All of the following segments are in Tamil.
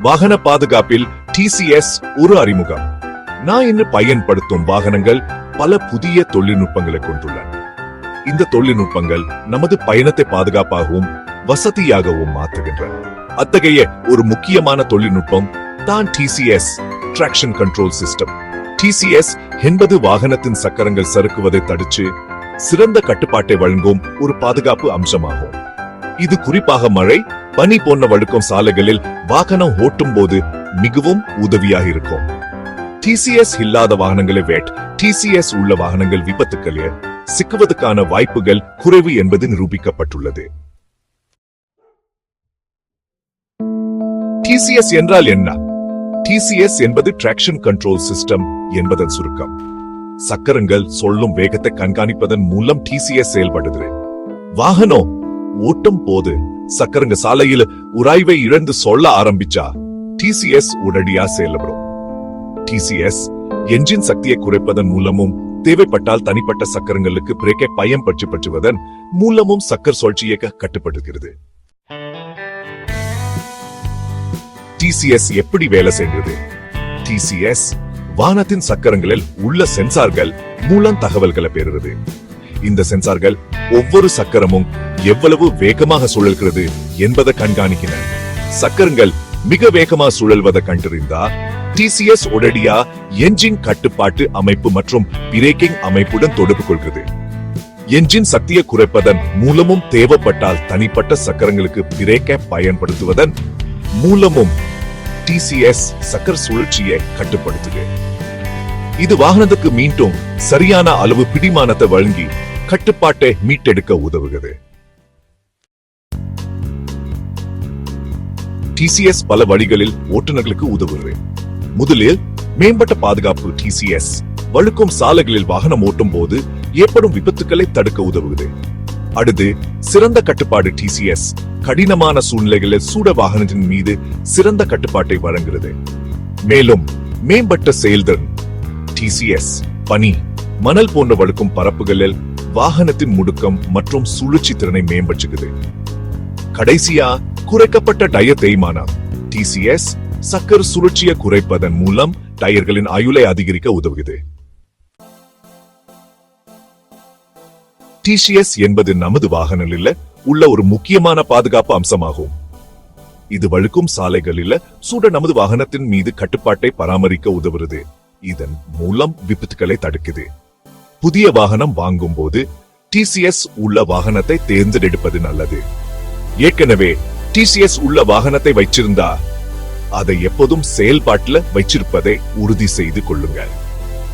வாகன பாதுகாப்பில் டிசிஎஸ் ஒரு அறிமுகம். நான் இன்று பயன்படுத்தும் வாகனங்கள் பல புதிய தொழில்நுட்பங்களை கொண்டுள்ளன. இந்த தொழில்நுட்பங்கள் நமது பயணத்தை பாதுகாப்பாகவும் வசதியாகவும் மாற்றுகின்றன. அத்தகைய ஒரு முக்கியமான தொழில்நுட்பம் தான் TCS traction control system. TCS என்பது வாகனத்தின் சக்கரங்கள் சறுக்குவதை தடுத்து சிறந்த கட்டுப்பாட்டை வழங்கும் ஒரு பாதுகாப்பு அம்சமாகும். இது குறிப்பாக மழை, பனி போன்ற வழுக்கும் சாலைகளில் வாகனம் ஓட்டும் போது மிகவும் உதவியாக இருக்கும். டிசிஎஸ் இல்லாத வாகனங்களை வேட் டிசிஎஸ் உள்ள வாகனங்கள் விபத்துக்களில் சிக்குவதற்கான வாய்ப்புகள் குறைவு என்பது நிரூபிக்கப்பட்டுள்ளது. டிசிஎஸ் என்றால் என்ன? டிசிஎஸ் என்பது டிராக்ஷன் கண்ட்ரோல் சிஸ்டம் என்பதன் சுருக்கம். சக்கரங்கள் சொல்லும் வேகத்தை கண்காணிப்பதன் மூலம் டிசிஎஸ் செயல்படுது. வாகனம் ஓட்டும் போது சக்கரங்க சாலையில் உராய்வை இழந்து சொல்ல ஆரம்பிச்சா டிசிஎஸ் உடனடியா செயல்படும். டிசிஎஸ் என்ஜின் சக்தியை குறைப்பதன் மூலமும் தேவைப்பட்டால் தனிப்பட்ட சக்கரங்களுக்கு பிரேக்கை பயன்படுத்துவதன் மூலமும் சக்கர சுழற்சியை கட்டுப்படுத்துகிறது. டிசிஎஸ் எப்படி வேலை செய்கிறது? டிசிஎஸ் வாகனத்தின் சக்கரங்களில் உள்ள சென்சார்கள் மூலம் தகவல்களை பெறுகிறது. இந்த சென்சார்கள் ஒவ்வொரு சக்கரமும் எவ்வளவு வேகமாக சுழல்கிறது என்பதை கண்காணிக்கின்றன. சக்கரங்கள் மிக வேகமாக சுழல்வதை கண்டறிந்தா டிசிஎஸ் உடனடியா என்ஜின் கட்டுப்பாட்டு அமைப்பு மற்றும் பிரேக்கிங் அமைப்புடன் தொடர்பு கொள்கிறது. என்ஜின் சக்தியை குறைப்பதன் மூலமும் தேவைப்பட்டால் தனிப்பட்ட சக்கரங்களுக்கு பிரேக்கை பயன்படுத்துவதன் மூலமும் டிசிஎஸ் சக்கர சுழற்சியை கட்டுப்படுத்துது. இது வாகனத்துக்கு மீண்டும் சரியான அளவு பிடிமானத்தை வழங்கி கட்டுப்பாட்டை மீட்டெடுக்க உதவுகிறது. டிசிஎஸ் பல வழிகளில் ஓட்டுநர்களுக்கு உதவுகிறது. முதலில் மேம்பட்ட பாதுகாப்பு. டிசிஎஸ் வழுக்கும் சாலைகளில் வாகனம் ஓட்டும் போது ஏற்படும் விபத்துக்களை தடுக்க உதவுகிறது. அடுத்து சிறந்த கட்டுப்பாடு. டிசிஎஸ் கடினமான சூழ்நிலைகளில் சூட வாகனத்தின் மீது சிறந்த கட்டுப்பாட்டை வழங்குகிறது. மேலும் மேம்பட்ட செயல்திறன். டிசிஎஸ் பனி, மணல் போன்ற வழுக்கும் பரப்புகளில் வாகனத்தின் முடுக்கம் மற்றும் சுழற்சி திறனை மேம்படுத்துகிறது. கடைசியா குறைக்கப்பட்ட டயர் தேய்மானம். டிசிஎஸ் சக்கர சுழற்சியை குறைப்பதன் மூலம் டயர்களின் ஆயுளை அதிகரிக்க உதவுகிறது. டிசிஎஸ் என்பது நமது வாகனங்களில் உள்ள ஒரு முக்கியமான பாதுகாப்பு அம்சமாகும். இது வழுக்கும் சாலைகளில் சூட நமது வாகனத்தின் மீது கட்டுப்பாட்டை பராமரிக்க உதவுகிறது. இதன் மூலம் விபத்துக்களை தடுக்குது. புதிய வாகனம் வாங்கும் போது டிசிஎஸ் உள்ள வாகனத்தை தேர்ந்தெடுப்பது நல்லது. ஏற்கனவே டிசிஎஸ் உள்ள வாகனத்தை வைச்சிருந்தா அதை எப்போதும் செயல்பாட்டில் வைச்சிருப்பதை உறுதி செய்து கொள்ளுங்க.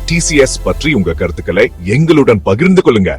டிசிஎஸ் பற்றி உங்க கருத்துக்களை எங்களுடன் பகிர்ந்து கொள்ளுங்க.